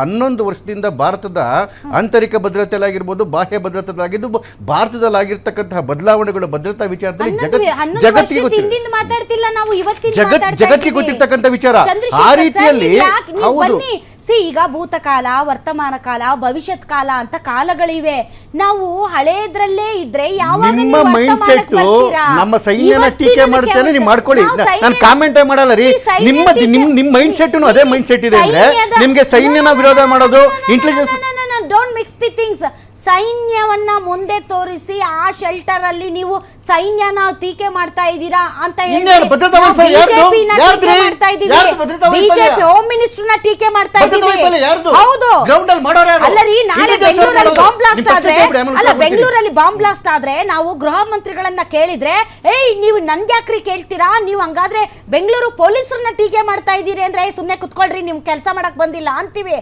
11 ವರ್ಷದಿಂದ ಭಾರತದ ಆಂತರಿಕ ಭದ್ರತೆಯಾಗಿರ್ಬೋದು ಬಾಹ್ಯ ಭದ್ರತೆಯಾಗಿದ್ದು ಭಾರತದಲ್ಲಾಗಿರ್ತಕ್ಕಂತಹ ಬದಲಾವಣೆಗಳು ಭದ್ರತಾ ವಿಚಾರದಲ್ಲಿ ಜಗತ್ತಿಗೆ ಗೊತ್ತಿರ್ತಕ್ಕಂಥ ವಿಚಾರ ಆ ರೀತಿಯಲ್ಲಿ ಹೌದು. ಈಗ ಭೂತಕಾಲ, ವರ್ತಮಾನ ಕಾಲ, ಭವಿಷ್ಯತ್ ಕಾಲ ಅಂತ ಕಾಲಗಳಿವೆ. ನಾವು ಹಳೇದ್ರಲ್ಲೇ ಇದ್ರೆ ಯಾವಾಗ ನಿಮ್ಮ ಮೈಂಡ್ ಸೆಟ್ ನಮ್ಮ ಸೈನ್ಯನ ಟೀಕೆ ಮಾಡ್ತೇನೆ ನೀವು ಮಾಡ್ಕೊಳ್ಳಿ, ನಾನು ಕಾಮೆಂಟ್ ಮಾಡಲ್ಲ ರೀ. ನಿಮ್ಮ ಮೈಂಡ್ ಸೆಟ್ ಅದೇ ಮೈಂಡ್ ಸೆಟ್ ಇದೆ ಅಂದ್ರೆ ನಿಮ್ಗೆ ಸೈನ್ಯನ ವಿರೋಧ ಮಾಡೋದು intelligence. Don't mix the things. ಸೈನ್ಯವನ್ನ ಮುಂದೆ ತೋರಿಸಿ ಆ ಶೆಲ್ಟರ್ ಅಲ್ಲಿ ನೀವು ಸೈನ್ಯನ ಟೀಕೆ ಮಾಡ್ತಾ ಇದ್ದೀರಾ ಅಂತ ಹೇಳಿ ಬಿಜೆಪಿ ಹೋಮ್ ಮಿನಿಸ್ಟರ್ ನ ಟೀಕೆ ಮಾಡ್ತಾ ಇದ್ದೀವಿ. ಹೌದು, ಅಲ್ಲ ರೀ, ನಾಳೆ ಬೆಂಗಳೂರಲ್ಲಿ ಬಾಂಬ್ ಬ್ಲಾಸ್ಟ್ ಆದ್ರೆ, ಅಲ್ಲ ಬೆಂಗಳೂರಲ್ಲಿ ಬಾಂಬ್ ಬ್ಲಾಸ್ಟ್ ಆದ್ರೆ ನಾವು ಗೃಹ ಮಂತ್ರಿಗಳನ್ನ ಕೇಳಿದ್ರೆ, ಏಯ್ ನೀವು ನನ್ಗೆ ಯಾಕ್ರಿ ಕೇಳ್ತೀರಾ, ನೀವು ಹಂಗಾದ್ರೆ ಬೆಂಗಳೂರು ಪೊಲೀಸರನ್ನ ಟೀಕೆ ಮಾಡ್ತಾ ಇದ್ದೀರಿ ಅಂದ್ರೆ ಸುಮ್ನೆ ಕುತ್ಕೊಳ್ರಿ, ನಿಮ್ ಕೆಲಸ ಮಾಡಕ್ ಬಂದಿಲ್ಲ ಅಂತೀವಿ.